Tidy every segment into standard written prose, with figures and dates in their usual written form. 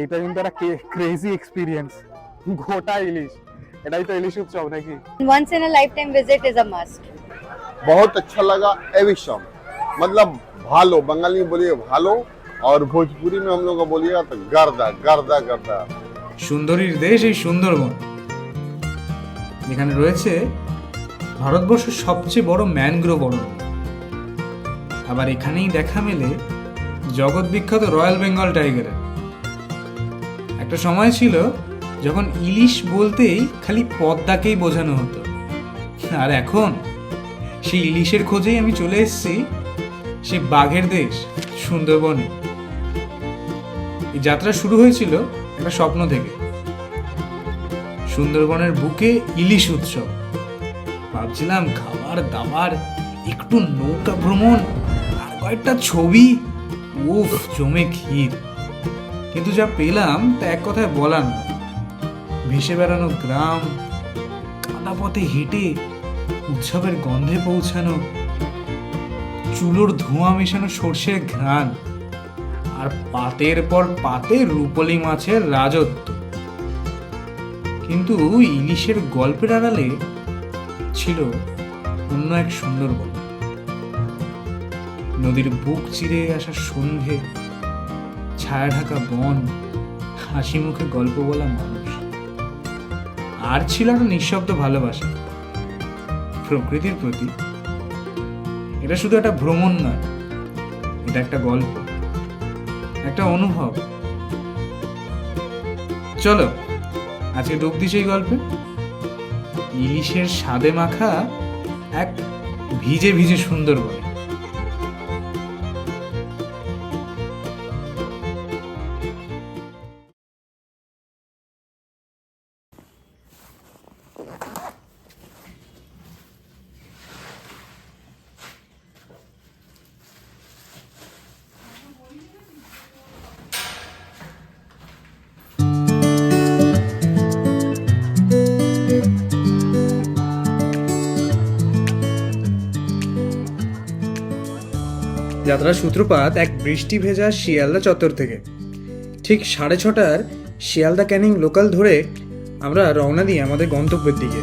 এটা কিন্তু একটা ক্রেজি এক্সপিরিয়েন্স, গোটা ইলিশ। এটাই তো ইলিশ উৎসব নাকি? Once in a lifetime visit is a must. बहुत अच्छा लगा एविशम, मतलब भालो, बंगाली में बोलिए भालो और भोजपुरी में हम लोग को बोलिएगा तो गर्दा गर्दा गर्दा। সুন্দরীর দেশ এই সুন্দরবন, যেখানে রয়েছে ভারতবর্ষের সবচেয়ে বড় ম্যানগ্রোভ অরণ্য। আবার এখানেই দেখা মেলে জগৎ বিখ্যাত রয়্যাল বেঙ্গল টাইগারের। একটা সময় ছিল যখন ইলিশ বলতেই খালি পদ্মাকেই বোঝানো হতো, আর এখন সেই ইলিশের খোঁজেই আমি চলে এসেছি সেই বাঘের দেশ সুন্দরবনে। এই যাত্রা শুরু হয়েছিল একটা স্বপ্ন থেকে, সুন্দরবনের বুকে ইলিশ উৎসব। ভাবছিলাম খাবার দাবার, একটু নৌকা ভ্রমণ আর কয়েকটা ছবি, উফ জমে ক্ষীর। কিন্তু যা পেলাম তা এক কথায় বলার না। ভেসে বেড়ানো গ্রাম, কাদা পথে হেঁটে উৎসবের গন্ধে পৌঁছানো, চুলোর ধোঁয়া মেশানো সর্ষের ঘ্রাণ, আর পাতের পর পাতে রূপলি মাছের রাজত্ব। কিন্তু ইলিশের গল্পের আড়ালে ছিল অন্য এক সুন্দরবন। নদীর বুক চিরে আসা সন্ধে, ছায়া ঢাকা বন, হাসি মুখে গল্প বলা মানুষ, আর ছিল একটা নিঃশব্দ ভালোবাসা প্রকৃতির প্রতি। এটা শুধু একটা ভ্রমণ নয়, এটা একটা গল্প, একটা অনুভব। চলো আজকে ডুব দিই সেই গল্পে। ইলিশের স্বাদে মাখা এক ভিজে ভিজে সুন্দরবন। যাত্রার সূত্রপাত এক বৃষ্টি ভেজা শিয়ালদা চত্বর থেকে। ঠিক 6:30টার শিয়ালদা ক্যানিং লোকাল ধরে আমরা রওনা দিই আমাদের গন্তব্যের দিকে।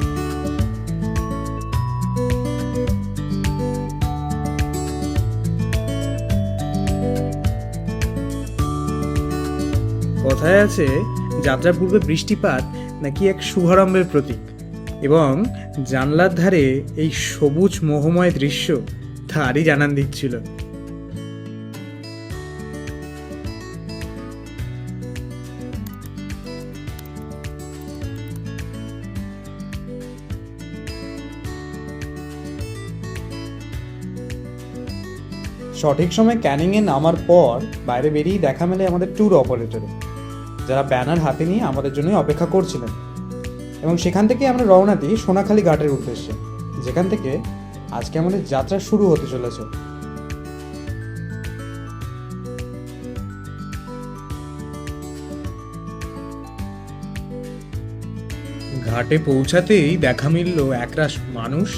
কথায় আছে যাত্রার পূর্বে বৃষ্টিপাত নাকি এক শুভারম্ভের প্রতীক, এবং জানলার ধারে এই সবুজ মোহময় দৃশ্য তারই জানান দিচ্ছিল। সঠিক সময় ক্যানিংয়ে নামার পর বাইরে বেরিয়ে দেখা মেলে আমাদের ট্যুর অপারেটরে, যারা ব্যানার হাতে নিয়ে আমাদের জন্যই অপেক্ষা করছিলেন। এবং সেখান থেকে আমরা রওনা দিই সোনাখালী ঘাটের উদ্দেশ্যে, যেখান থেকে আজকে আমাদের যাত্রা শুরু হতে চলেছে। ঘাটে পৌঁছাতেই দেখা মিলল একরাশ মানুষ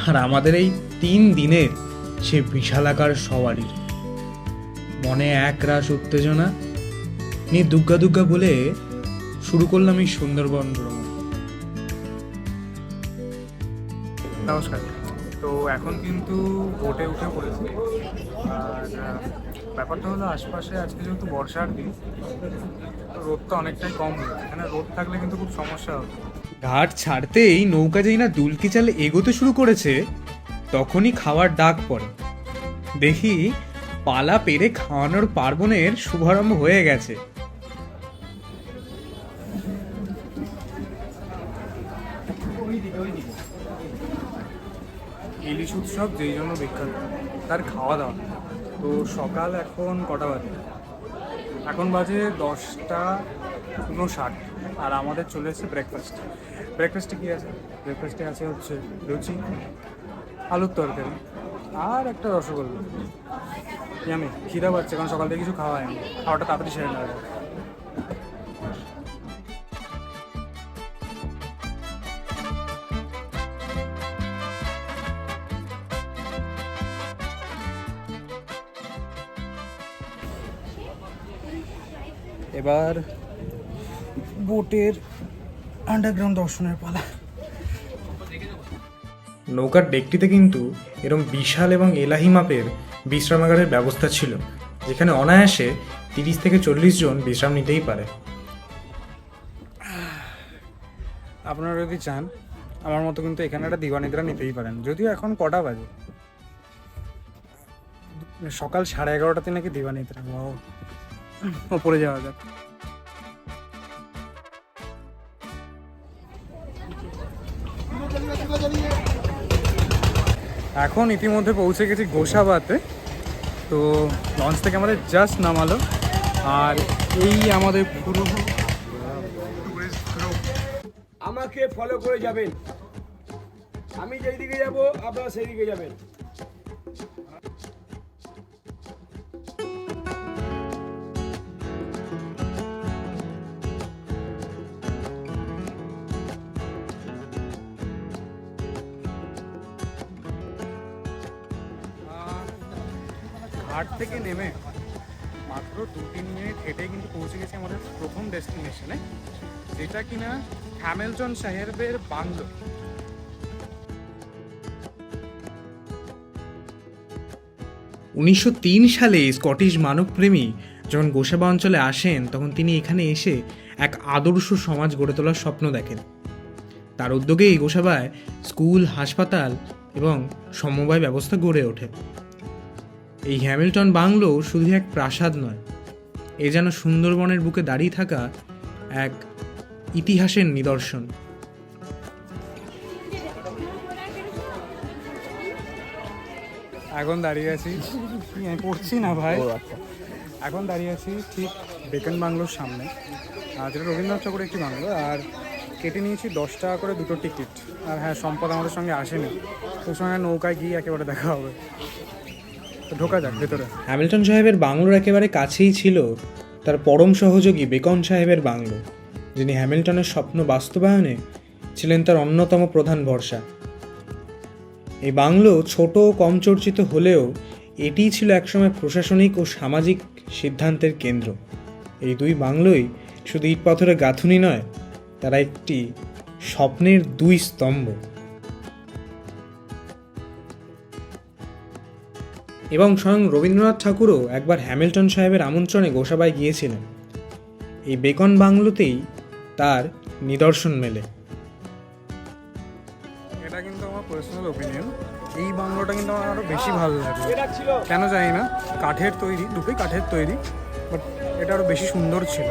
আর আমাদের এই 3 দিনের সে বিশালাকার সওয়ারি। মনে একরাশ উত্তেজনা নিয়ে দুগ্গা দুগ্গা বলে শুরু করলাম এই সুন্দরবন ভ্রমণ। নমস্কার। তো এখন কিন্তু বোটে উঠে পড়েছি, আর ব্যাপারটা হলো আশপাশে আজকে যেহেতু বর্ষার দিন, তো রোদটা অনেকটাই কম রয়েছে। এখানে রোদ থাকলে কিন্তু খুব সমস্যা হবে। ঘাট ছাড়তেই নৌকা যেই না দুলকি চালে এগোতে শুরু করেছে, তখনই খাওয়ার ডাক পড়ে। দেখি পালা পেরে খাওয়ানোর পার্বণের শুভারম্ভ হয়ে গেছে। ইলিশ উৎসব যেই জন্য বিখ্যাত, তার খাওয়া দাওয়া। তো সকাল এখন কটা বাজে? এখন বাজে 10:59, আর আমাদের চলে এসেছে ব্রেকফাস্ট। ব্রেকফাস্টে কী আছে? ব্রেকফাস্টে আছে হচ্ছে লুচি, আলুর তরকারি আর একটা রসগোল্লা। আমি খিদা পাচ্ছে, কারণ সকাল থেকে কিছু খাওয়া হয়নি, খাওয়াটা তাড়াতাড়ি সেরে নেওয়া যায়। এবার বোটের আন্ডারগ্রাউন্ড দর্শনের পালা। নৌকার ডেকটিতে কিন্তু এরকম বিশাল এবং এলাহি মাপের বিশ্রামাগারের ব্যবস্থা ছিল, যেখানে অনায়াসে 30 থেকে 40 জন বিশ্রাম নিতেই পারে। আপনারা যদি চান আমার মতো কিন্তু এখানে একটা দিবানিদ্রা নিতেই পারেন, যদিও এখন কটা বাজে, সকাল 11:30টাতে নাকি দিবানিদ্রা। ওপরে যাওয়া যাক। এখন ইতিমধ্যে পৌঁছে গেছি গোসাবাতে। তো লঞ্চ থেকে আমাদের জাস্ট নামালো, আর এই আমাদের পুরো টুরিস্ট গ্রুপ। আমাকে ফলো করে যাবেন, আমি যেই দিকে যাব আপনারা সেই দিকে যাবেন। ঘাট থেকে নেমে মাত্র 2-3 মিনিট হেঁটে কিন্তু পৌঁছে গেছি আমাদের প্রথম ডেস্টিনেশনে, যেটা কিনা হ্যামিল্টন সাহেবের বাংলো। সালে স্কটিশ মানবপ্রেমী যখন গোসাবা অঞ্চলে আসেন, তখন তিনি এখানে এসে এক আদর্শ সমাজ গড়ে তোলার স্বপ্ন দেখেন। তার উদ্যোগেই গোসাবায় স্কুল, হাসপাতাল এবং সমবায় ব্যবস্থা গড়ে ওঠে। এই হ্যামিল্টন বাংলো শুধু এক প্রাসাদ নয়, এ যেন সুন্দরবনের বুকে দাঁড়িয়ে থাকা এক ইতিহাসের নিদর্শন। এখন দাঁড়িয়ে আছি, আমি পড়ছি না ভাই, এখন দাঁড়িয়ে আছি ঠিক বেকন বাংলোর সামনে, যেটা রবীন্দ্রনাথ ঠাকুরের একটি বাংলো। আর কেটে নিয়েছি 10 টাকা করে দুটো টিকিট। আর হ্যাঁ, সম্পদ আমাদের সঙ্গে আসেনি, তোর সঙ্গে নৌকায় গিয়ে একেবারে দেখা হবে। ঢোকা যাক ভেতরে। হ্যামিল্টন সাহেবের বাংলোর একেবারে কাছেই ছিল তার পরম সহযোগী বেকন সাহেবের বাংলো, যিনি হ্যামিল্টনের স্বপ্ন বাস্তবায়নে ছিলেন তার অন্যতম প্রধান ভরসা। এই বাংলো ছোট ও কম চর্চিত হলেও এটিই ছিল একসময় প্রশাসনিক ও সামাজিক সিদ্ধান্তের কেন্দ্র। এই দুই বাংলোই শুধু ইট পাথরের গাঁথুনি নয়, তারা একটি স্বপ্নের 2 স্তম্ভ। এবং স্বয়ং রবীন্দ্রনাথ ঠাকুরও একবার হ্যামিল্টন সাহেবের আমন্ত্রণে গোসাবায় গিয়েছিলেন। এই বেকন বাংলোতেই তার নিদর্শন মেলে। এটা কিন্তু আমার পার্সোনাল ওপিনিয়ন, এই বাংলোটা কিন্তু আমার আরও বেশি ভালো লাগে। কেন জানি না, কাঠের তৈরি, দুটোই কাঠের তৈরি, বাট এটা আরও বেশি সুন্দর ছিল।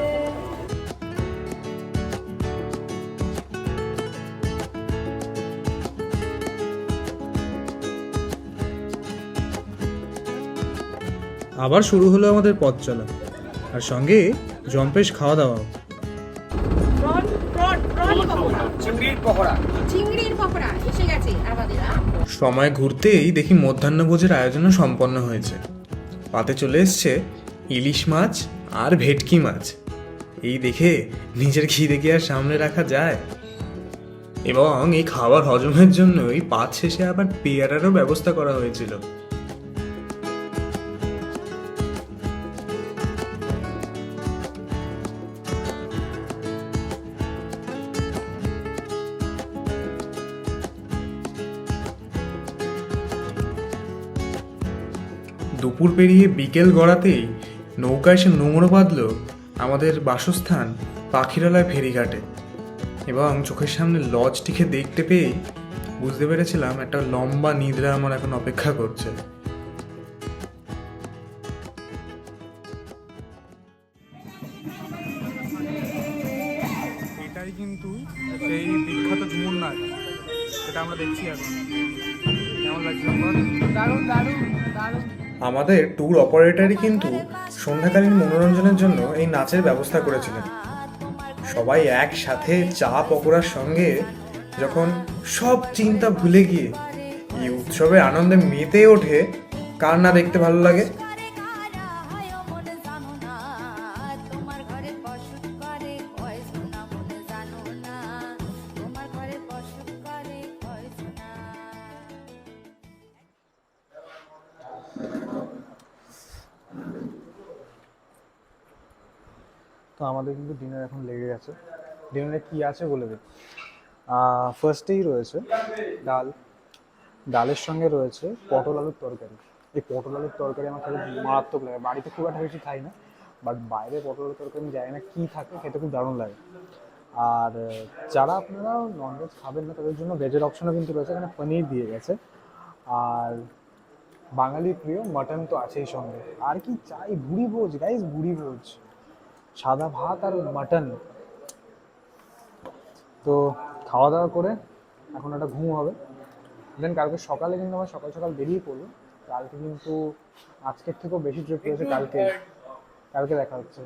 আবার শুরু হলো আমাদের পথ চলা, আর সঙ্গে জম্পেশ খাওয়া দাওয়াও। চিংড়ির পকোড়া এসে গেছে আমাদের। সময় ঘুরতেই দেখি মধ্যাহ্নভোজের আয়োজনও সম্পন্ন হয়েছে। পাতে চলে এসছে ইলিশ মাছ আর ভেটকি মাছ। এই দেখে নিজের খিদে কি আর সামনে রাখা যায়? এবং এই খাবার হজমের জন্যই পাত শেষে আবার পেয়ারারও ব্যবস্থা করা হয়েছিল। দুপুর পেরিয়ে বিকেল গড়াতেই নৌকা এসে নোংর বাঁধল আমাদের বাসস্থান পাখিরালয় ফেরিঘাটে, এবং চোখের সামনে লজটিকে দেখতে পেয়েই বুঝতে পেরেছিলাম একটা লম্বা নিদ্রা আমার এখন অপেক্ষা করছে। এটাই কিন্তু সেই বিখ্যাত ঝুমুর নাচ, যেটা আমরা দেখছি এখন। কেমন লাগছে? দারুণ দারুণ দারুণ। আমাদের ট্যুর অপারেটরই কিন্তু সন্ধ্যাকালীন মনোরঞ্জনের জন্য এই নাচের ব্যবস্থা করেছিলেন। সবাই একসাথে চা পকোড়ার সঙ্গে যখন সব চিন্তা ভুলে গিয়ে এই উৎসবে আনন্দে মেতে ওঠে, কার না দেখতে ভালো লাগে? তো আমাদের কিন্তু ডিনার এখন লেগে গেছে। ডিনারে কি আছে বলে দিই। ফার্স্টেই রয়েছে ডাল, ডালের সঙ্গে রয়েছে পটল আলুর তরকারি। এই পটল আলুর তরকারি আমার খেতে মারাত্মক লাগে। বাড়িতে খুব একটা বেশি খাই না, বাট বাইরে পটল আলুর তরকারি আমি জানি না কী থাকে, খেতে খুব দারুণ লাগে। আর যারা আপনারা ননভেজ খাবেন না তাদের জন্য ভেজের অপশনও কিন্তু রয়েছে, এখানে পনির দিয়ে গেছে। আর বাঙালির প্রিয় মাটন তো আছেই সঙ্গে। আর কি চাই, ভুড়ি ভোজ গাইস, ভুড়ি ভোজ, সাদা ভাত আর মাটন। তো খাওয়া দাওয়া করে এখন একটা ঘুম হবে, দেন কালকে সকালে কিন্তু আমরা সকাল সকাল বেরিয়ে পড়বো। কালকে কিন্তু আজকের থেকেও বেশি ট্রিপ রয়েছে, কালকে দেখা হচ্ছে।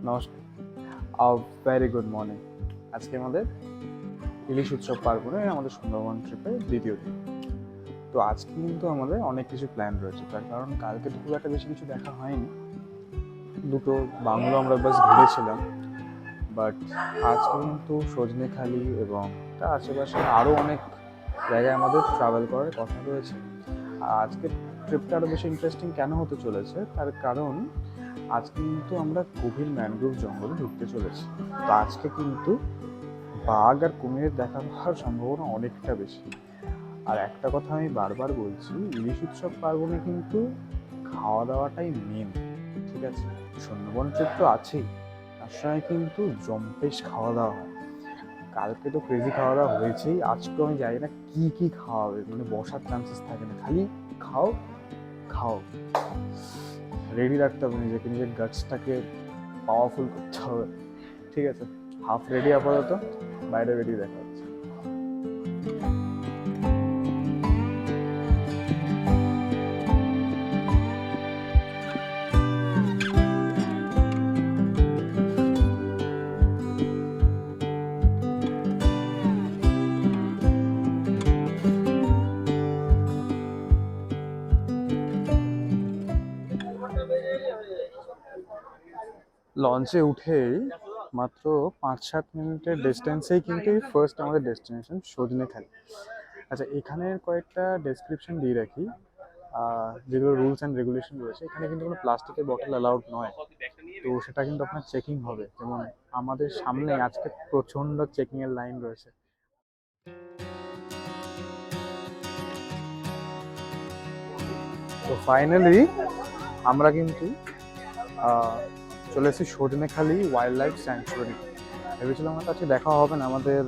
নমস্কার, ভেরি গুড মর্নিং। আজকে আমাদের ইলিশ উৎসব পার্বণে আমাদের সুন্দরবন ট্রিপের দ্বিতীয় দিন। তো আজকে কিন্তু আমাদের অনেক কিছু প্ল্যান রয়েছে, তার কারণ কালকে তো খুব একটা বেশি কিছু দেখা হয়নি, দুটো বাংলো আমরা বাস ঘুরেছিলাম। বাট আজকে কিন্তু সজনেখালি এবং তার আশেপাশে আরও অনেক জায়গায় আমাদের ট্রাভেল করার কথা রয়েছে। আর আজকের ট্রিপটা আরও বেশি ইন্টারেস্টিং কেন হতে চলেছে, তার কারণ আজকে কিন্তু আমরা গভীর ম্যানগ্রোভ জঙ্গলে ঢুকতে চলেছি। তো আজকে কিন্তু বাঘ আর কুমিরের দেখা পাওয়ার সম্ভাবনা অনেকটা বেশি। আর একটা কথা আমি বারবার বলছি, ইলিশ উৎসব পার্বণে কিন্তু খাওয়া দাওয়াটাই মেন, ঠিক আছে? সুন্দরবন ট্রিপ তো আছেই, তার সঙ্গে কিন্তু জম্পেশ খাওয়া দাওয়া হয়। কালকে তো ক্রেজি খাওয়া দাওয়া হয়েছেই, আজকেও আমি জানি না কী কী খাওয়াবে, মানে বসার চান্সেস থাকে না, খালি খাও খাও। রেডি রাখতে হবে নিজেকে, নিজের গাটসটাকে পাওয়ারফুল করতে হবে, ঠিক আছে? হাফ রেডি আপাতত, বাইরে বেরিয়ে দেখা হচ্ছে। লঞ্চে উঠেই মাত্র 5-7 মিনিটের ডিস্টেন্সেই কিন্তু ফার্স্ট আমাদের ডেস্টিনেশন সজনেখালি। আচ্ছা, এখানের কয়েকটা ডেসক্রিপশন দিয়ে রাখি, যেগুলো রুলস অ্যান্ড রেগুলেশন রয়েছে। এখানে কিন্তু কোনো প্লাস্টিকের বটল অ্যালাউড নয়, তো সেটা কিন্তু আপনার চেকিং হবে। যেমন আমাদের সামনে আজকে প্রচণ্ড চেকিংয়ের লাইন রয়েছে। তো ফাইনালি আমরা কিন্তু চলে এসেছি সজনেখালি ওয়াইল্ড লাইফ স্যাংচুয়ারি। ভেবেছিলাম আমার কাছে দেখা হবে না, আমাদের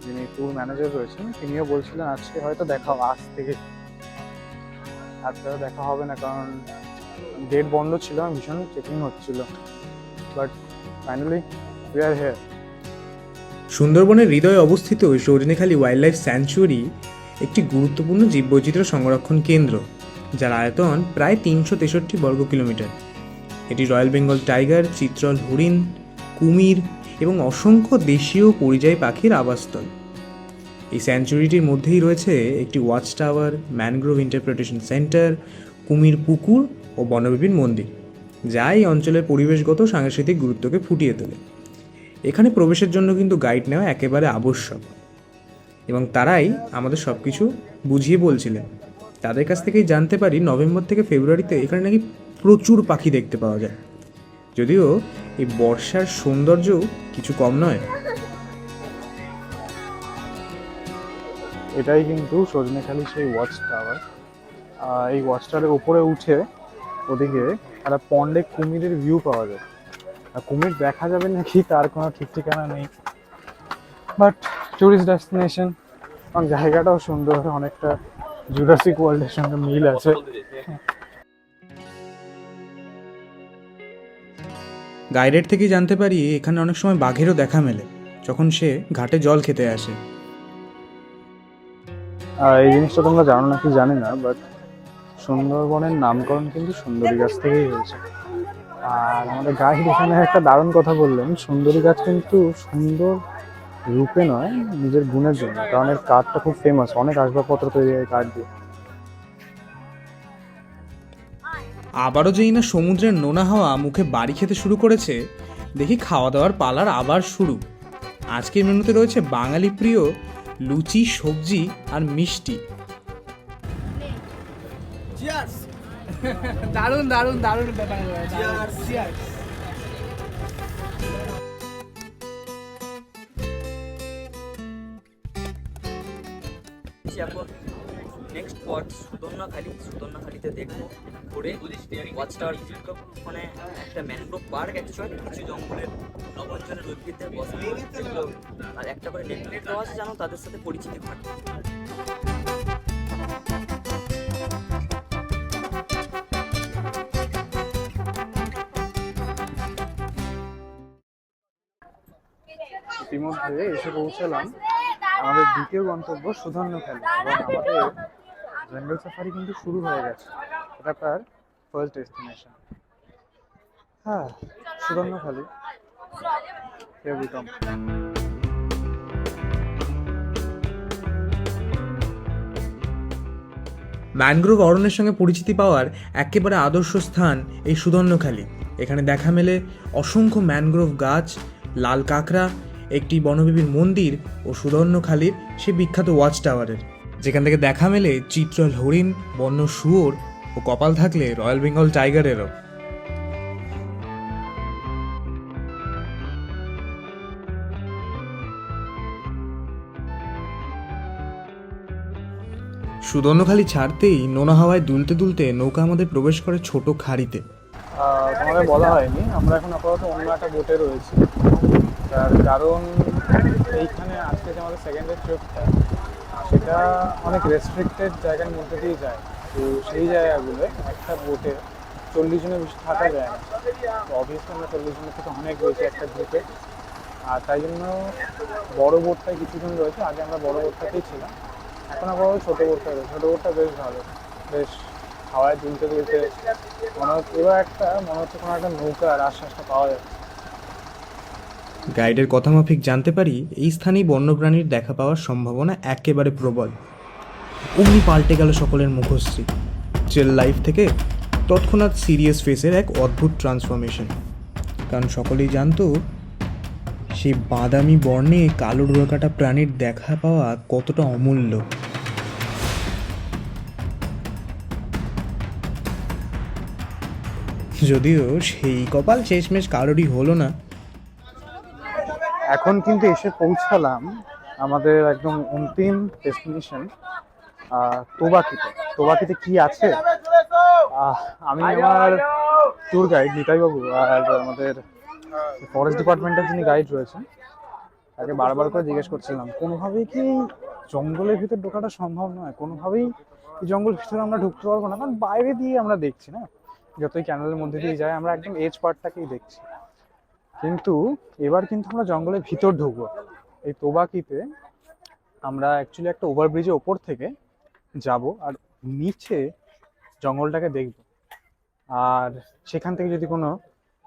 যিনি ট্যুর ম্যানেজার রয়েছেন তিনিও বলছিলেন আজকে হয়তো দেখা হবে, আজ থেকে আজকে দেখা হবে না, কারণ গেট বন্ধ ছিল, ভীষণ চেকিং হচ্ছিল। But finally we are here. সুন্দরবনের হৃদয়ে অবস্থিত সজনেখালি ওয়াইল্ড লাইফ স্যাংচুয়ারি একটি গুরুত্বপূর্ণ জীববৈচিত্র্য সংরক্ষণ কেন্দ্র, যার আয়তন প্রায় 363 বর্গ কিলোমিটার। এটি রয়্যাল বেঙ্গল টাইগার, চিত্রল হরিণ, কুমির এবং অসংখ্য দেশীয় পরিযায়ী পাখির আবাসস্থল। এই স্যাংচুয়ারিটির মধ্যেই রয়েছে একটি watch tower, mangrove interpretation centre, কুমির পুকুর ও বনবিপিন মন্দির, যা এই অঞ্চলের পরিবেশগত সাংস্কৃতিক গুরুত্বকে ফুটিয়ে তোলে। এখানে প্রবেশের জন্য কিন্তু গাইড নেওয়া একেবারে আবশ্যক, এবং তারাই আমাদের সব কিছু বুঝিয়ে বলছিলেন। তাদের কাছ থেকেই জানতে পারি নভেম্বর থেকে ফেব্রুয়ারিতে এখানে নাকি প্রচুর পাখি দেখতে পাওয়া যায়, যদিও এই বর্ষার সৌন্দর্য কিছু কম নয়। এটাই কিন্তু সজনেখালি সেই ওয়াচ টাওয়ার। এই ওয়াচ টাওয়ারের উপরে উঠে ওদিকে একটা পন্ডে কুমিরের ভিউ পাওয়া যায়। আর কুমির দেখা যাবে নাকি তার কোনো ঠিক ঠিকানা নেই, বাট টুরিস্ট ডেস্টিনেশন, কারণ জায়গাটাও সুন্দর, অনেকটা জুরাসিক ওয়ার্ল্ডের সঙ্গে মিল আছে। গাইডের থেকে জানতে পারি এখানে অনেক সময় বাঘেরও দেখা মেলে যখন সে ঘাটে জল খেতে আসে। এই জিনিসটা তোমরা জানো নাকি জানি না, বাট সুন্দরবনের নামকরণ কিন্তু সুন্দরী গাছ থেকেই হয়েছে। আর আমাদের গাইড এখানে একটা দারুণ কথা বললেন, সুন্দরী গাছ কিন্তু সুন্দর রূপে নয়, নিজের গুণের জন্য, কারণ এর কাঠটা খুব ফেমাস, অনেক আসবাবপত্র তৈরি হয় কাঠ দিয়ে। আবারও যেই না সমুদ্রের নোনা হাওয়া মুখে বাড়ি খেতে শুরু করেছে, দেখি খাওয়া দাওয়ার পালার আবার শুরু। আজকের মেনুতে রয়েছে বাঙালি প্রিয় লুচি, সবজি আর মিষ্টি। দারুণ দারুণ দারুণ ব্যাপার। এখন নেক্সট স্পট সুদর্ণখালিতে দেখবো ঘুরে ওয়াচ টাওয়ার ভিজিট করবো। ওখানে একটা ম্যানগ্রোভ পার্ক, অ্যাকচুয়ালি কিছু জঙ্গলের লবণজনের উদ্ভিদদের বসে যেগুলো আর একটা করে নেটপ্লেট দেওয়া আছে, যেন তাদের সাথে পরিচিতি ঘটে। ইতিমধ্যে এসে পৌঁছালাম আমাদের দ্বিতীয় গন্তব্য সুধন্যখালি, এবং আমাদের জঙ্গল সাফারি কিন্তু শুরু হয়ে গেছে। এটা তার ফার্স্ট ডেস্টিনেশন। হ্যাঁ, Sudhanyakhali. Here we come. Mangrove অরণ্যের সঙ্গে পরিচিতি পাওয়ার একেবারে আদর্শ স্থান এই সুধন্যখালি। এখানে দেখা মেলে অসংখ্য ম্যানগ্রোভ গাছ, লাল কাঁকড়া, একটি বনবিবির মন্দির ও সুধন্যখালির সে বিখ্যাত ওয়াচ টাওয়ারের, যেখান থেকে দেখা মেলে চিত্রল হরিণ, বন্য শুয়োর ও কপাল থাকলে রয়্যাল বেঙ্গল টাইগারেরও। সুধন্যখালি ছাড়তেই নোনা হাওয়ায় দুলতে দুলতে নৌকা আমাদের প্রবেশ করে ছোট খাড়িতে। তোমাদের বলা হয়নি, আমরা এখন আপাতত অন্য একটা বোটে রয়েছি। তার কারণ এইখানে আজকে যে আমাদের সেকেন্ডের ট্রিপটা, সেটা অনেক রেস্ট্রিক্টেড জায়গার মধ্যে দিয়ে যায়। তো সেই জায়গাগুলো একটা বোটে 40 জনের বেশি থাকা যায় না। তো অবভিয়াসলি আমরা 40 জনের থেকে অনেক বেশি একটা গ্রুপে, আর তাই জন্য বড় বোটটায় কিছুজন রয়েছে। আগে আমরা বড় বোটটাতেই ছিলাম, এখন আবার ছোটো বোটটা রয়েছে। ছোটো বোটটা বেশ ভালো, বেশ হাওয়ায় দুলতে দুলতে মনে হচ্ছে কোনো একটা নৌকার আশ্বাসটা পাওয়া যাচ্ছে। গাইডের কথা মাফিক জানতে পারি এই স্থানেই বন্যপ্রাণীর দেখা পাওয়ার সম্ভাবনা একেবারে প্রবল। অমনি পাল্টে গেল সকলের মুখশ্রী। চিল লাইফ থেকে তৎক্ষণাৎ সিরিয়াস ফেসের এক অদ্ভুত ট্রান্সফরমেশন। কারণ সকলেই জানতো সেই বাদামি বর্ণে কালো ডোরাকাটা প্রাণীর দেখা পাওয়া কতটা অমূল্য। যদিও সেই কপাল শেষমেশ কারোরই হলো না। এখন কিন্তু এসে পৌঁছালাম আমাদের একদম অন্তিম ডেস্টিনেশন তোবাকিতে। তোবাকিতে কি আছে, আমি আমার ট্যুর গাইড নিতাইবাবু আর আমাদের ফরেস্ট ডিপার্টমেন্টের যিনি গাইড রয়েছেন, তাকে বারবার করে জিজ্ঞেস করছিলাম কোনোভাবেই কি জঙ্গলের ভিতর ঢোকাটা সম্ভব নয়, কোনোভাবেই এই জঙ্গলের ভিতরে আমরা ঢুকতে পারবো না। কারণ বাইরে দিয়ে আমরা দেখছি না, যতই ক্যানেলের মধ্যে দিয়ে যায় আমরা একদম এজ পার্টটাকেই দেখছি। কিন্তু এবার কিন্তু আমরা জঙ্গলের ভিতর ঢুকবো। এই তোবাকিতে আমরা অ্যাকচুয়ালি একটা ওভারব্রিজের ওপর থেকে যাব আর নিচে জঙ্গলটাকে দেখব। আর সেখান থেকে যদি কোনো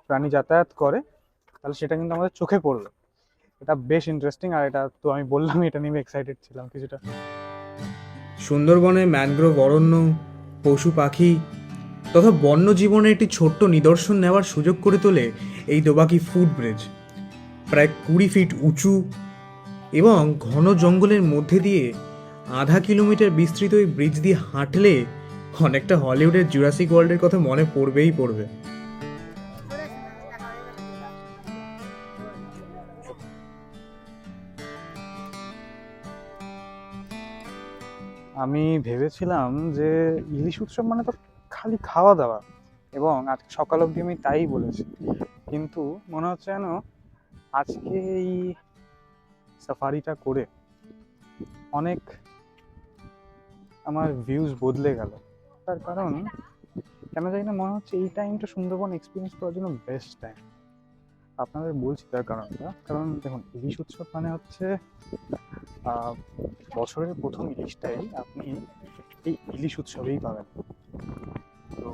প্রাণী যাতায়াত করে তাহলে সেটা কিন্তু আমাদের চোখে পড়বে। এটা বেশ ইন্টারেস্টিং, আর এটা তো আমি বললাম এটা নিয়ে এক্সাইটেড ছিলাম কিছুটা। সুন্দরবনে ম্যানগ্রোভ অরণ্য, পশু পাখি তথা বন্য জীবনের একটি ছোট্ট নিদর্শন নেওয়ার সুযোগ করে তোলে এই তোবাকি ফুটব্রিজ। প্রায় 20 ফিট উঁচু এবং ঘন জঙ্গলের মধ্যে দিয়ে আধা কিলোমিটার বিস্তৃত এই ব্রিজ দিয়ে হাঁটলে অনেকটা হলিউডের জুরাসিক ওয়ার্ল্ডের কথা মনে পড়বেই পড়বে। আমি ভেবেছিলাম যে ইলিশ উৎসব মানে তো খালি খাওয়া দাওয়া, এবং আজকে সকাল অবধি আমি তাই বলেছি। কিন্তু মনে হচ্ছে যেন আজকে এই সাফারিটা করে অনেক আমার ভিউজ বদলে গেল। তার কারণ কেন জানি না মনে হচ্ছে এই টাইমটা সুন্দরবন এক্সপিরিয়েন্স করার জন্য বেস্ট টাইম। আপনাদের বলছি তার কারণটা, কারণ দেখুন ইলিশ উৎসব মানে হচ্ছে বছরের প্রথম ইলিশটাই আপনি এই ইলিশ উৎসবেই পাবেন। তো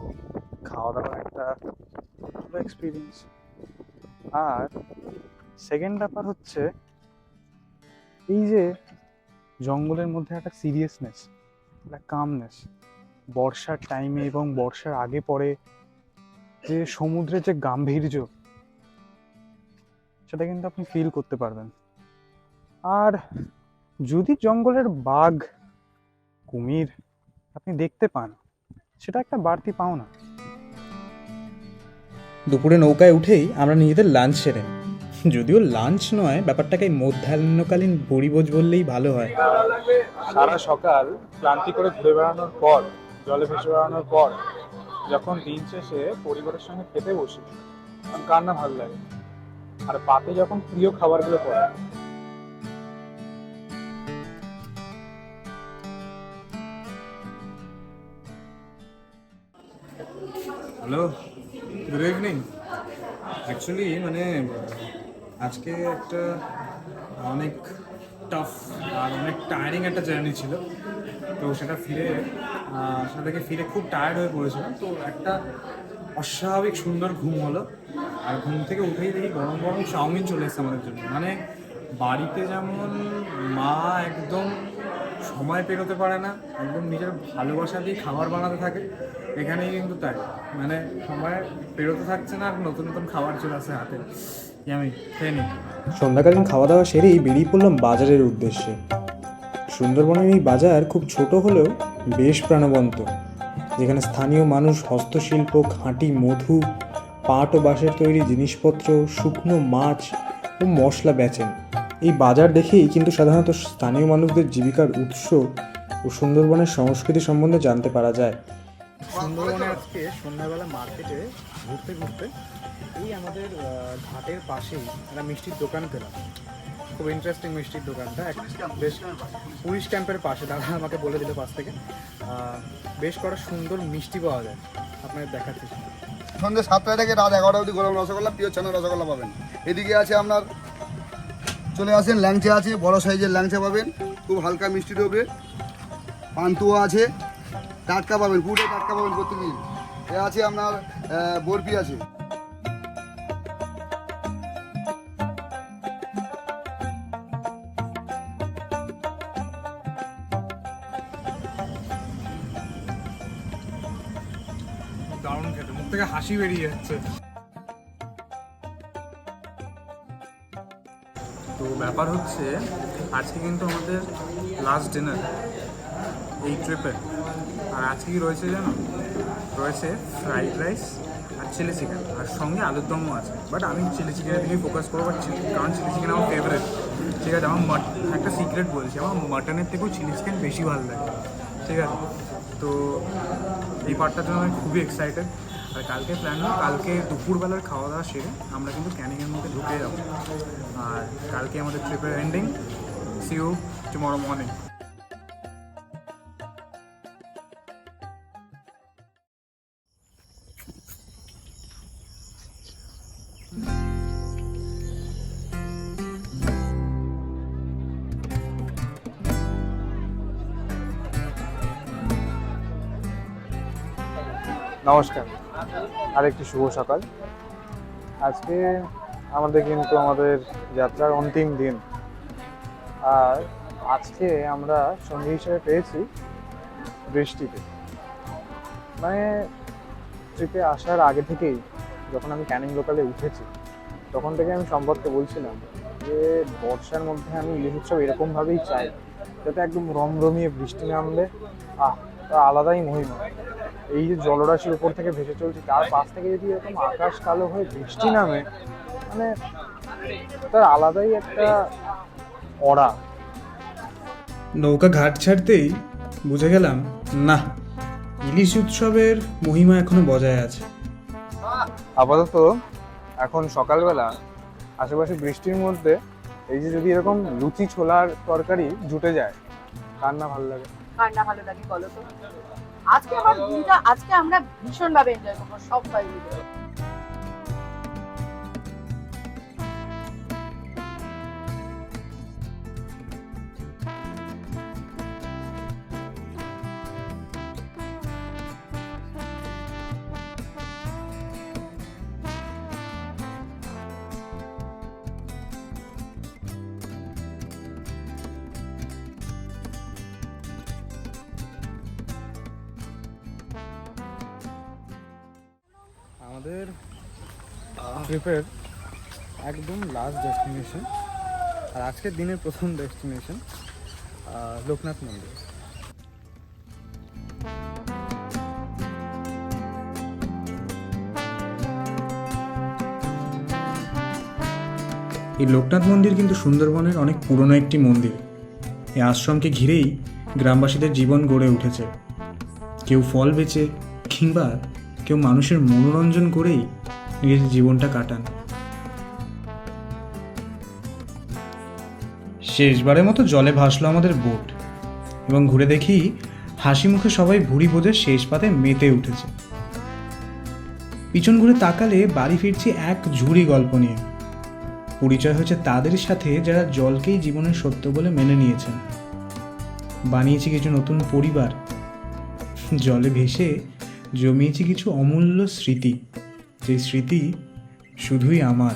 খাওয়া দাওয়ার একটা ভালো এক্সপিরিয়েন্স। আর সেকেন্ড ব্যাপার হচ্ছে এই যে জঙ্গলের মধ্যে একটা সিরিয়াসনেস, একটা কামনেস, বর্ষার টাইমে এবং বর্ষার আগে পরে যে সমুদ্রের যে গাম্ভীর্য, সেটা কিন্তু আপনি ফিল করতে পারবেন। আর যদি জঙ্গলের বাঘ, কুমির আপনি দেখতে পান, সেটা একটা বাড়তি পাওনা। দুপুরে নৌকায় উঠেই আমরা নিজেদের লাঞ্চ সেরে নিই। যদিও লাঞ্চ নয়, ব্যাপারটাকে মধ্যাহ্নকালীন বড়িভোজ বললেই ভালো হয়। সারা সকাল ক্লান্তি করে ঘুরে বেড়ানোর পর, জলে ভেসে বেড়ানোর পর যখন দিন শেষে পরিবারের সঙ্গে খেতে বসি, তখন কার না ভালো লাগে। আর পাতে যখন প্রিয় খাবারগুলো পড়ে, হ্যালো, গুড ইভিনিং। অ্যাকচুয়ালি মানে আজকে একটা অনেক টাফ আর অনেক টায়ারিং একটা জার্নি ছিল। তো সেটা ফিরে খুব টায়ার্ড হয়ে পড়েছিলাম। তো একটা অস্বাভাবিক সুন্দর ঘুম হলো। আর ঘুম থেকে উঠেই দেখি গরম গরম চাউমিন চলে এসেছে আমাদের জন্য। মানে বাড়িতে যেমন মা একদম সময় পেরোতে পারে না, একদম নিজের ভালোবাসা দিয়ে খাবার বানাতে থাকে, এখানেই কিন্তু তাই। মানে সময় পেরোতে থাকছে না, আর নতুন নতুন খাবার চলে আসে হাতে। আমি খেয়ে নিই। সন্ধ্যাকালীন খাওয়া দাওয়া সেরেই বেরিয়ে পড়লাম বাজারের উদ্দেশ্যে। সুন্দরবনের এই বাজার খুব ছোট হলেও বেশ প্রাণবন্ত, যেখানে স্থানীয় মানুষ হস্তশিল্প, খাঁটি মধু, পাট ও বাঁশের তৈরি জিনিসপত্র, শুকনো মাছ ও মশলা বেচেন। এই বাজার দেখেই কিন্তু সাধারণত স্থানীয় মানুষদের জীবিকার উৎস ও সুন্দরবনের সংস্কৃতি সম্বন্ধে জানতে পারা যায়। সুন্দরবনে আজকে সন্ধ্যাবেলা মার্কেটে ঘুরতে ঘুরতে এই আমাদের ঘাটের পাশেই একটা মিষ্টির দোকান পেলাম। খুব ইন্টারেস্টিং মিষ্টির দোকানটা, বেশ পুলিশ ক্যাম্পের পাশে। দাদা আমাকে বলে দিল পাশ থেকে বেশ কটা সুন্দর মিষ্টি পাওয়া যায়, আপনাদের দেখাচ্ছি। সন্ধ্যে 7টা থেকে রাত 11টা অবধি গরম রসগোল্লা, পিওর ছানা রসগোল্লা পাবেন। এদিকে আছে আপনার, চলে আসেন, ল্যাংচা আছে, বড় সাইজের ল্যাংচা পাবেন, খুব হালকা মিষ্টি দেবে। পান্তুয়া আছে, টাটকা পাবেন, পুরো টাটকা পাবেন প্রতিদিন। এ আছে আপনার বরফি আছে। দারুণ খেতে, মুখ থেকে হাসি বেরিয়ে যাচ্ছে। তো ব্যাপার হচ্ছে, আজকে কিন্তু আমাদের লাস্ট ডিনার এই ট্রিপে। আর আজকে কি রয়েছে জানো? রয়েছে ফ্রাইড রাইস আর চিলি চিকেন, আর সঙ্গে আলুর দমও আছে। বাট আমি চিলি চিকেনের দিকেই ফোকাস করবো, কারণ চিলি চিকেন আমার ফেভারিট। ঠিক আছে, আমার একটা সিক্রেট বলছি, আমার মাটনের থেকেও চিলি চিকেন বেশি ভালো লাগে। ঠিক আছে, তো এই পার্টটার জন্য আমি খুবই এক্সাইটেড। আর কালকে প্ল্যান হলো, কালকে দুপুরবেলার খাওয়া দাওয়া সেরে আমরা কিন্তু ক্যানিংয়ের মধ্যে ঢুকে যাবো। আর কালকে আমাদের ট্রিপের এন্ডিং। See you tomorrow morning. নমস্কার, আরেকটি শুভ সকাল। আজকে আমাদের যাত্রার অন্তিম দিন। আর আজকে আমরা সঙ্গী হিসেবে পেয়েছি বৃষ্টিকে। মানে ট্রিপে আসার আগে থেকেই, যখন আমি ক্যানিং লোকালে উঠেছি, তখন থেকে আমি সম্পর্কে বলছিলাম যে বর্ষার মধ্যে আমি ইলিশ উৎসব এরকমভাবেই চাই, যাতে একদম রমরমিয়ে বৃষ্টি নামলে তার আলাদাই মহিমা। এই যে জলরাশির উপর থেকে ভেসে চলছি, তার পাশ থেকে যদি এরকম আকাশ কালো হয়ে বৃষ্টি নামে, মানে তার আলাদাই একটা অড়া। নৌকা ঘাট ছাড়তেই বুঝে গেলাম, না, ইলিশ উৎসবের মহিমা এখনো বজায় আছে। আপাতত এখন সকালবেলা আশেপাশে বৃষ্টির মধ্যে এই যে যদি এরকম লুচি ছোলার তরকারি জুটে যায়, কার না ভালো লাগে? কার না ভালো লাগে বলো তো? আজকে আমার দিনটা, আজকে আমরা ভীষণভাবে এনজয় করবো সবাই মিলে। আমাদের ট্রিপের একদম লাস্ট ডেস্টিনেশন, আর আজকের দিনের প্রথম ডেস্টিনেশন লোকনাথ মন্দির। এই লোকনাথ মন্দির কিন্তু সুন্দরবনের অনেক পুরনো একটি মন্দির। এই আশ্রমকে ঘিরেই গ্রামবাসীদের জীবন গড়ে উঠেছে। কেউ ফল বেচে কিংবা কেউ মানুষের মনোরঞ্জন করেই নিজের জীবনটা কাটান। শেষবারের মতো জলে ভাসলো আমাদের বোট, এবং ঘুরে দেখি হাসি মুখে সবাই ভুড়ি ভোজের শেষ পাতে মেতে উঠেছে। পিছন ঘুরে তাকালে বাড়ি ফিরছি এক ঝুড়ি গল্প নিয়ে। পরিচয় হয়েছে তাদের সাথে যারা জলকেই জীবনের সত্য বলে মেনে নিয়েছেন। বানিয়েছি কিছু নতুন পরিবার, জলে ভেসে জমিয়েছি কিছু অমূল্য স্মৃতি, যে স্মৃতি শুধুই আমার।